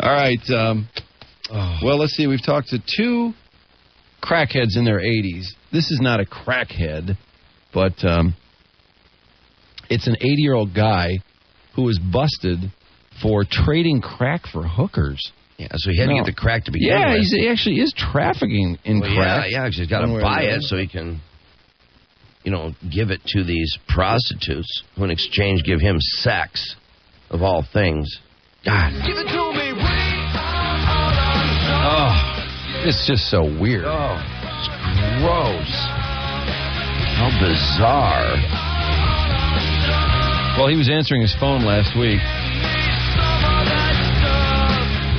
All right. Well, let's see. We've talked to two crackheads in their 80s. This is not a crackhead, but it's an 80-year-old guy who was busted for trading crack for hookers. Yeah, so he had to get the crack to begin with. Yeah, he actually is trafficking in crack. Yeah, because he's got to buy it so he can, give it to these prostitutes who in exchange give him sex, of all things. God. Give it to me, it's just so weird. Oh, it's gross. How bizarre. Well, he was answering his phone last week.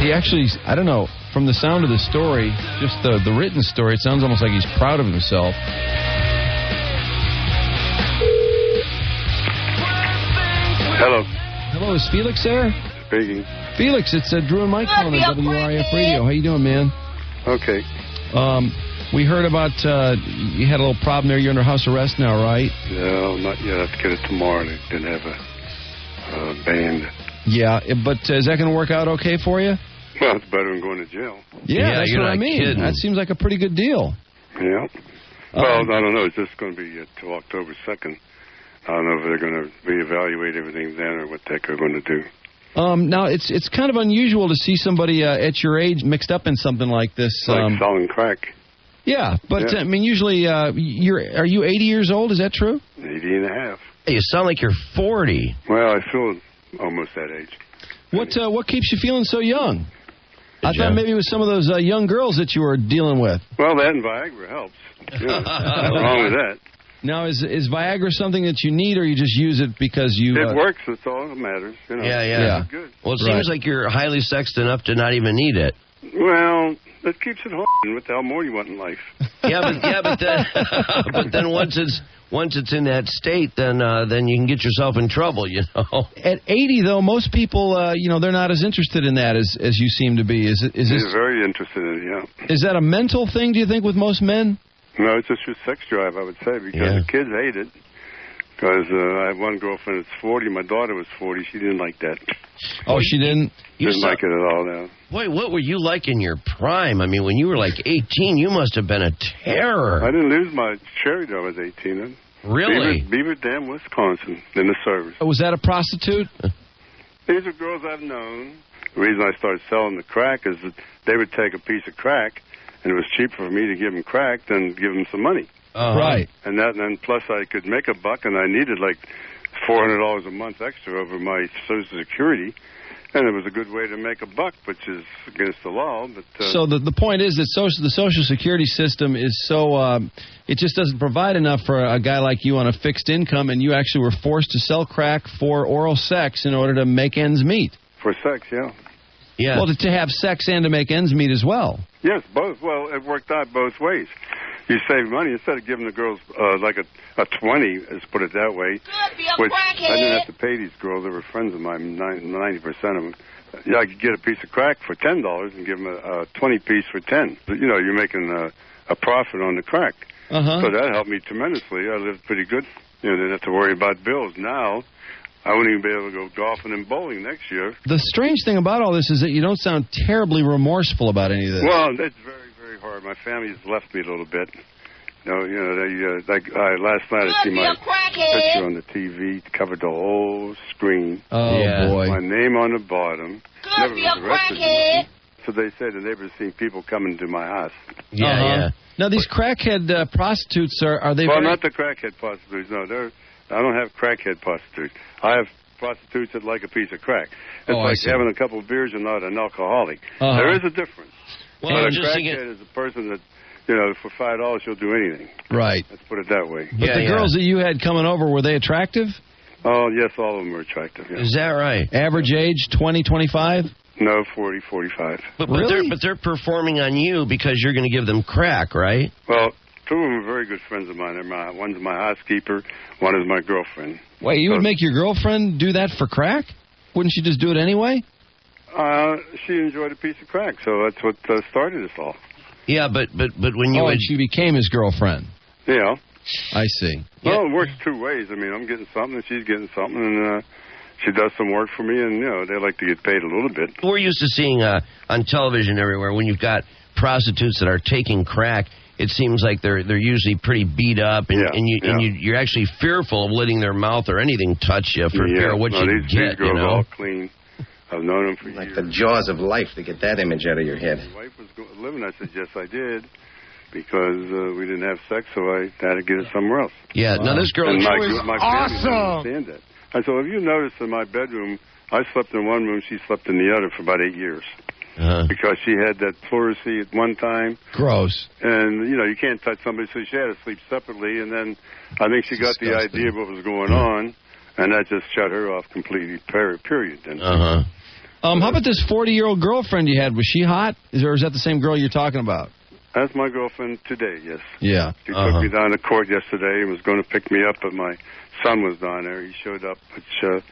He actually, I don't know, from the sound of the story, just the written story, it sounds almost like he's proud of himself. Hello. Hello, is Felix there? Speaking. Felix, it's Drew and Mike calling on WRIF Radio. How you doing, man? Okay. We heard about you had a little problem there. You're under house arrest now, right? No, not yet. I have to get it tomorrow. They didn't have a band. Yeah, but is that going to work out okay for you? Well, it's better than going to jail. Yeah, that's what I mean. Kidding. That seems like a pretty good deal. Yeah. Well, I don't know. It's just going to be until October 2nd. I don't know if they're going to reevaluate everything then or what the heck they're going to do. Now, it's kind of unusual to see somebody at your age mixed up in something like this. Like selling crack. Yeah, but, I mean, usually, are you 80 years old? Is that true? 80 and a half. Hey, you sound like you're 40. Well, I feel almost that age. What keeps you feeling so young? I thought maybe it was some of those young girls that you were dealing with. Well, that and Viagra helps. Yeah, nothing wrong with that. Now, is Viagra something that you need, or you just use it because you... It works. That's all that matters. Yeah. It's good. Well, it seems like you're highly sexed enough to not even need it. Well, that keeps it hard. What the hell more you want in life? But then once it's in that state, then you can get yourself in trouble, At 80, though, most people, they're not as interested in that as you seem to be. They're very interested in it, yeah. Is that a mental thing, do you think, with most men? No, it's just your sex drive, I would say, because the kids hate it. Because I have one girlfriend that's 40. My daughter was 40. She didn't like that. Oh, she didn't? Didn't like it at all, no. Boy, what were you like in your prime? I mean, when you were like 18, you must have been a terror. I didn't lose my cherry till I was 18. Then. Really? Beaver Dam, Wisconsin, in the service. Was that a prostitute? These are girls I've known. The reason I started selling the crack is that they would take a piece of crack, and it was cheaper for me to give them crack than give them some money. Right. And then plus I could make a buck, and I needed like $400 a month extra over my Social Security, and it was a good way to make a buck, which is against the law. But so the point is that the Social Security system is so it just doesn't provide enough for a guy like you on a fixed income, and you actually were forced to sell crack for oral sex in order to make ends meet. For sex, yeah. Yeah. Well, to have sex and to make ends meet as well. Yes, both. Well, it worked out both ways. You save money instead of giving the girls like a 20, let's put it that way. Which I didn't have to pay these girls. They were friends of mine, 90% of them. Yeah, I could get a piece of crack for $10 and give them a 20 piece for 10. But, you're making a profit on the crack. So that helped me tremendously. I lived pretty good. Didn't have to worry about bills. Now, I wouldn't even be able to go golfing and bowling next year. The strange thing about all this is that you don't sound terribly remorseful about any of this. Well, it's very, very hard. My family's left me a little bit. Last night I see my picture on the TV, covered the whole screen. Oh, boy. My name on the bottom. Never was arrested. So they say the neighbors seen people coming to my house. Yeah. Now, these crackhead prostitutes, are they... Well, not the crackhead prostitutes, no. I don't have crackhead prostitutes. I have prostitutes that like a piece of crack. It's like having a couple of beers and not an alcoholic. There is a difference. Well, but a crackhead is a person that, for $5 she'll do anything. Right. Let's put it that way. But the girls that you had coming over, were they attractive? Oh, yes, all of them are attractive. Yeah. Is that right? Average age, 20, 25? No, 40, 45. But they're performing on you because you're going to give them crack, right? Well, two of them are very good friends of mine. One's my housekeeper, one is my girlfriend. Wait, you would make your girlfriend do that for crack? Wouldn't she just do it anyway? She enjoyed a piece of crack, so that's what started us all. Yeah, but when you... and she became his girlfriend. Yeah. I see. Well, it works two ways. I mean, I'm getting something and she's getting something, and she does some work for me, and, they like to get paid a little bit. We're used to seeing on television everywhere when you've got prostitutes that are taking crack, it seems like they're usually pretty beat up, and you're actually fearful of letting their mouth or anything touch you for fear of what you get. These girls are all clean. I've known them for years. Like the jaws of life to get that image out of your head. My wife was living. I said, yes, I did, because we didn't have sex, so I had to get it somewhere else. Yeah, now this girl and is my family didn't understand that. I said, if you noticed in my bedroom, I slept in one room, she slept in the other for about 8 years. Because she had that pleurisy at one time. Gross. And, you can't touch somebody, so she had to sleep separately. And then I think she got the idea of what was going on, and that just shut her off completely, period. And, how about this 40-year-old girlfriend you had? Was she hot? Or is that the same girl you're talking about? That's my girlfriend today, yes. Yeah. She took me down to court yesterday and was going to pick me up, but my son was down there. He showed up, which...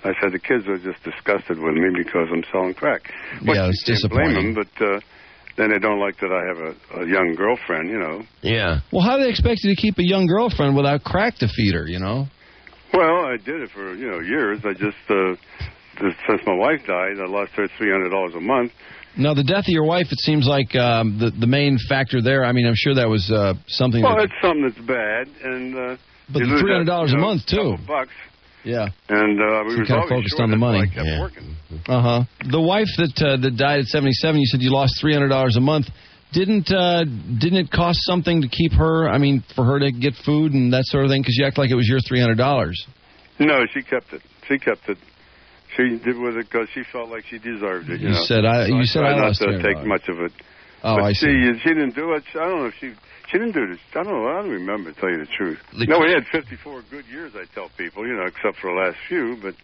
I said the kids are just disgusted with me because I'm selling crack. But yeah, it's disappointing. Blame them, but then they don't like that I have a young girlfriend, Yeah. Well, how do they expect you to keep a young girlfriend without crack to feed her, Well, I did it for, years. I just, since my wife died, I lost her $300 a month. Now, the death of your wife, it seems like the main factor there. I mean, I'm sure that was something. Well, it's something that's bad, and but the $300 a month too. $2. Yeah. And we were kind of focused on the money. I kept working. The wife that died at 77, you said you lost $300 a month. Didn't it cost something to keep her? I mean, for her to get food and that sort of thing? Because you act like it was your $300. No, she kept it. She did with it because she felt like she deserved it. You said I lost not to take much of it. Oh, but I see. She didn't do it. I don't know if she didn't do this. I don't know. I don't remember, to tell you the truth. We had 54 good years, I tell people, except for the last few, but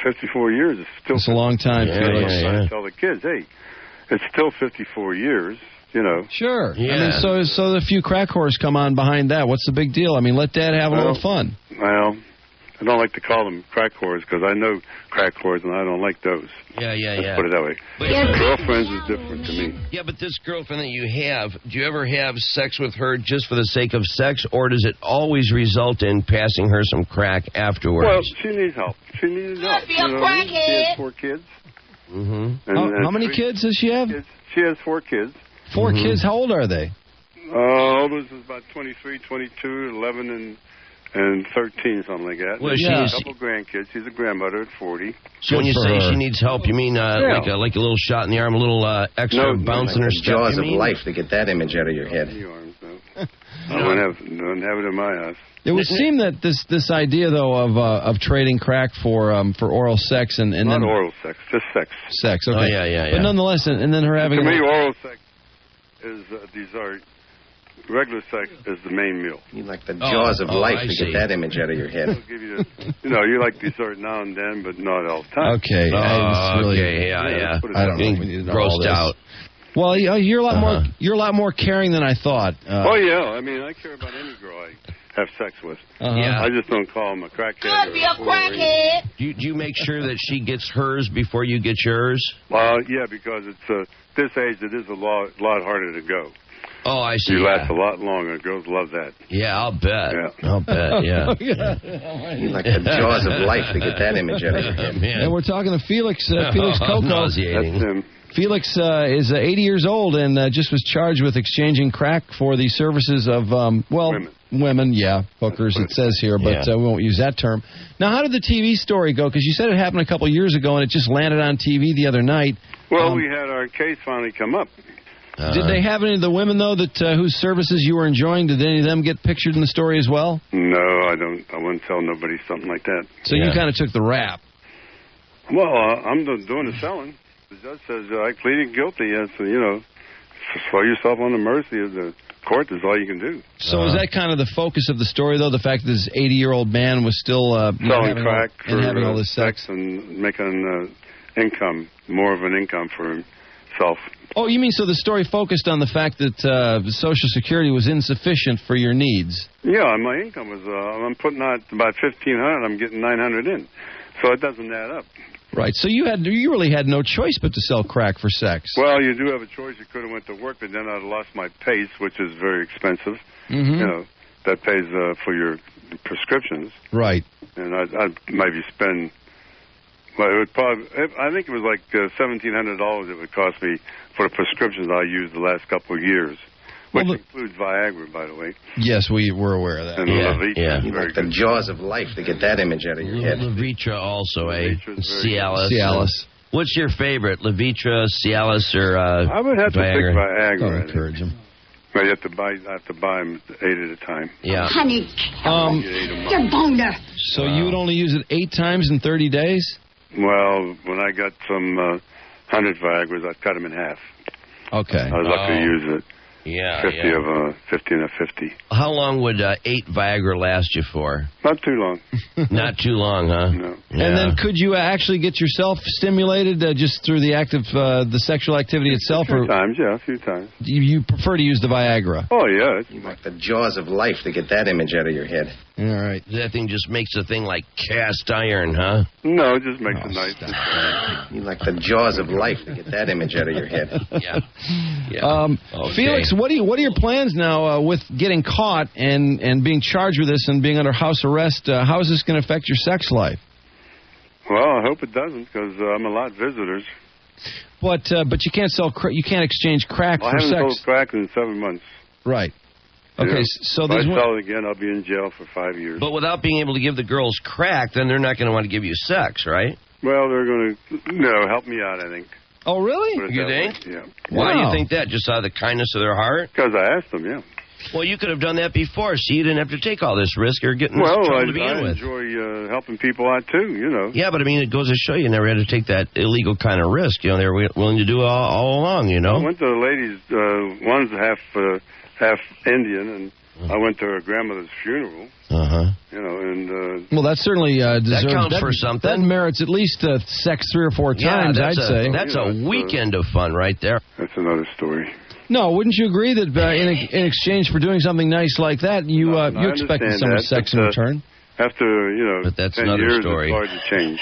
54 years is still... It's a long time, Felix. I tell the kids, hey, it's still 54 years, Sure. Yeah. I mean, so the few crack whores come on behind that. What's the big deal? I mean, let Dad have a little fun. Well, I don't like to call them crack whores because I know crack whores and I don't like those. Yeah. Let's put it that way. But girlfriends is different to me. Yeah, but this girlfriend that you have, do you ever have sex with her just for the sake of sex, or does it always result in passing her some crack afterwards? Well, she needs help. She needs help. She has 4 kids. Mm-hmm. How many kids does she have? She has 4 kids. 4 kids? How old are they? Oldest is about 23, 22, 11, and 13, something like that. Well, a couple grandkids. She's a grandmother at 40. So when you say she needs help, you mean like a little shot in the arm, a little extra bounce in her step? Jaws of life to get that image out of your head. I don't have it in my house. It would seem that this idea, though, of trading crack for oral sex and not then oral sex, just sex. Sex, okay. Oh, yeah. But nonetheless, and then her having... To me, oral sex is dessert. Regular sex is the main meal. You like the jaws of life to get that image out of your head. Give you you like dessert now and then, but not all the time. Okay. Yeah. I don't know if we need to know all grossed this. out. Well, you're a lot more. You're a lot more caring than I thought. Oh yeah, I mean, I care about any girl I have sex with. Yeah. I just don't call them a crackhead. Could be a crackhead. Do you make sure that she gets hers before you get yours? Well, yeah, because it's this age, it is a lot harder to go. Oh, I see. You last a lot longer. Girls love that. Yeah, I'll bet. Yeah. I'll bet, yeah. You like the jaws of life to get that image out of your head. And we're talking to Felix Cocco. That's him. Felix is 80 years old and just was charged with exchanging crack for the services of, women, hookers, it says here, but we won't use that term. Now, how did the TV story go? Because you said it happened a couple years ago and it just landed on TV the other night. Well, we had our case finally come up. Did they have any of the women, though, that whose services you were enjoying? Did any of them get pictured in the story as well? No, I don't. I wouldn't tell nobody something like that. So you kind of took the rap. Well, I'm doing the selling. The judge says I pleaded guilty. So, throw yourself on the mercy of the court is all you can do. So is that kind of the focus of the story, though, the fact that this 80-year-old man was still selling crack and having all this sex and making income, more of an income for himself. Oh, you mean so the story focused on the fact that Social Security was insufficient for your needs? Yeah, my income was, I'm putting out about $1,500, I'm getting $900 in. So it doesn't add up. Right, so you really had no choice but to sell crack for sex. Well, you do have a choice. You could have went to work, but then I'd have lost my PACE, which is very expensive. Mm-hmm. That pays for your prescriptions. Right. And I'd maybe spend Well, it would probably. I think it was like $1,700 it would cost me for the prescriptions I used the last couple of years, which includes Viagra, by the way. Yes, we were aware of that. And Levitra is very like the good. jaws of life to get that image out of your head. Levitra also, Levitra's Cialis. What's your favorite, Levitra, Cialis, or I would have to pick Viagra. Don't encourage him. But you have to buy them 8 at a time. Yeah. Honey, you're boner. So you would only use it 8 times in 30 days? Well, when I got some 100 Viagras, I cut them in half. Okay. I was lucky to use it. Yeah, 50 and a 50. How long would 8 Viagra last you for? Not too long. Not too long, huh? No. Yeah. And then could you actually get yourself stimulated just through the act of the sexual activity itself? A few times. You prefer to use the Viagra? Oh, yeah. You like the jaws of life to get that image out of your head. All right. That thing just makes the thing like cast iron, huh? No, it just makes it nice. You like the jaws of life to get that image out of your head. Yeah. Okay. Felix, what are your plans now with getting caught and being charged with this and being under house arrest? How is this going to affect your sex life? Well, I hope it doesn't, because I'm a lot of visitors. But you can't sell you can't exchange crack I for haven't sex. sold crack in 7 months. Right. Okay, Yeah. so if I there's sell it again, I'll be in jail for 5 years. But without being able to give the girls crack, then they're not going to want to give you sex, right? Well, they're going to help me out, I think. Oh, really? Put it You that way. think? Yeah. Why do you Wow. think that? Just out of the kindness of their heart? Because I asked them, yeah. Well, you could have done that before, so you didn't have to take all this risk or get in this Well, trouble to begin I with. enjoy helping people out, too, you know. Yeah, but I mean, it goes to show you never had to take that illegal kind of risk. You know, they were willing to do it all along, you know? I went to the ladies, one's half Indian, and I went to her grandmother's funeral, Uh-huh. you know, and... Well, that certainly deserves... That counts for something. That merits at least sex 3 or 4 times, I'd say. That's a weekend of fun right there. That's another story. No, wouldn't you agree that in exchange for doing something nice like that, you expected some sex in return? After, But that's 10 another years, story. it's hard to change.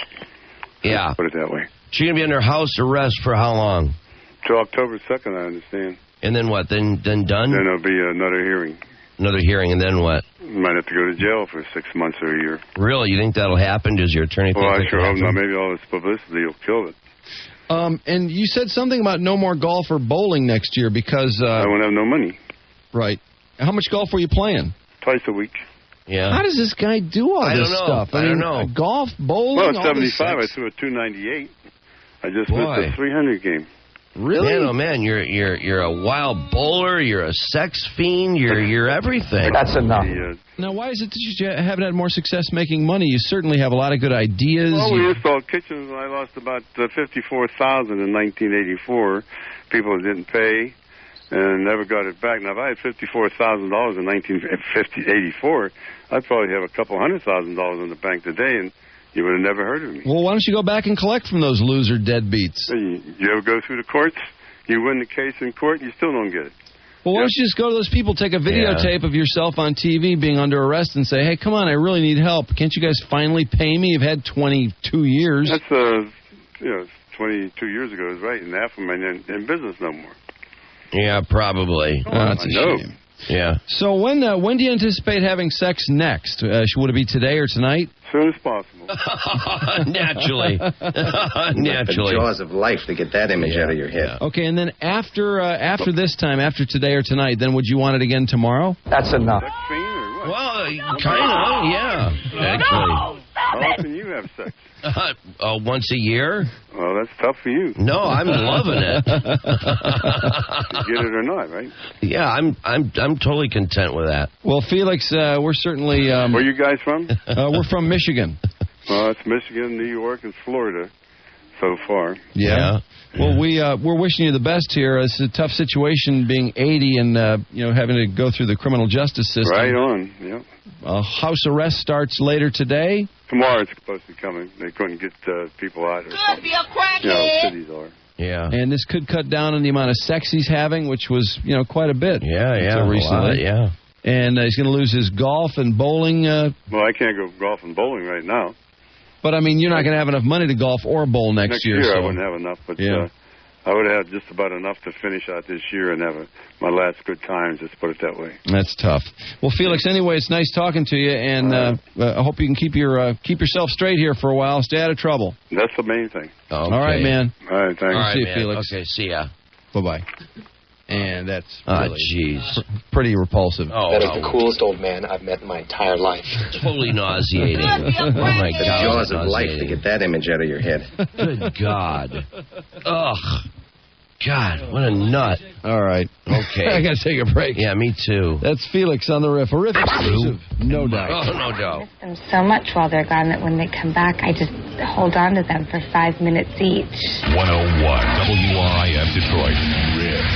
Yeah. Let's put it that way. So you're going to be under house arrest for how long? Till October 2nd, I understand. And then what? Then done? Then there'll be another hearing. Another hearing, and then what? Might have to go to jail for 6 months or a year. Really? You think that'll happen? Does your attorney think Well, I that sure could hope not. happen? Maybe all this publicity will kill it. And you said something about no more golf or bowling next year because... I won't have no money. Right. How much golf were you playing? Twice a week. Yeah. How does this guy do all I this don't know. stuff? I don't know. Golf, bowling, Well, at all this 75, I sex? threw a 298. I just Boy. missed a 300 game. Really? Man, oh man, you're a wild bowler. You're a sex fiend. You're everything. That's enough. Now, why is it that you haven't had more success making money? You certainly have a lot of good ideas. Well, we installed kitchens, and I lost about $54,000 in 1984. People didn't pay and never got it back. Now, if I had $54,000 in 1984, I'd probably have a couple $100,000 in the bank today, and you would have never heard of me. Well, why don't you go back and collect from those loser deadbeats? You ever go through the courts? You win the case in court, you still don't get it. Well, why don't you just go to those people, take a videotape of yourself on TV being under arrest and say, hey, come on, I really need help. Can't you guys finally pay me? You've had 22 years. That's, 22 years ago is right, and half of them ain't in business no more. Yeah, probably. That's a shame. Yeah. So when do you anticipate having sex next? Would it be today or tonight? As soon as possible. Naturally. Naturally. The jaws of life to get that image out of your head. Okay, and then after this time, after today or tonight, then would you want it again tomorrow? That's enough. Sex fiend or what? Well, kind of, yeah. Actually. How often you have sex? Once a year? Well, that's tough for you. No, I'm loving it. You get it or not, right? Yeah, I'm totally content with that. Well, Felix, we're certainly... Where you guys from? we're from Michigan. Well, it's Michigan, New York, and Florida so far. Yeah. Well, we're wishing you the best here. It's a tough situation being 80 and having to go through the criminal justice system. Right on, yeah. House arrest starts later today. Tomorrow it's supposed to be coming. They couldn't get people out or something. Be a crackhead. Cities are. Yeah. And this could cut down on the amount of sex he's having, which was, quite a bit. Yeah, until recently. yeah. And he's going to lose his golf and bowling. Well, I can't go golf and bowling right now. But, I mean, you're not going to have enough money to golf or bowl next year. I So. wouldn't have enough. But Yeah. I would have had just about enough to finish out this year and have my last good times, let's put it that way. That's tough. Well, Felix, anyway, it's nice talking to you, and I hope you can keep yourself straight here for a while. Stay out of trouble. That's the main thing. Okay. All right, man. All right, thanks. All right, see you, man. Felix. Okay, see ya. Bye-bye. And that's jeez. Pretty repulsive. Oh, that is the coolest old man I've met in my entire life. Totally nauseating. Oh, my The God. jaws of life to get that image out of your head. Good God. Ugh. God, what a nut. All right. Okay. I got to take a break. Yeah, me too. That's Felix on the riff. A riff exclusive. No doubt. Oh, no doubt. I miss them so much while they're gone that when they come back, I just hold on to them for 5 minutes each. 101 WRIF Detroit. Riff.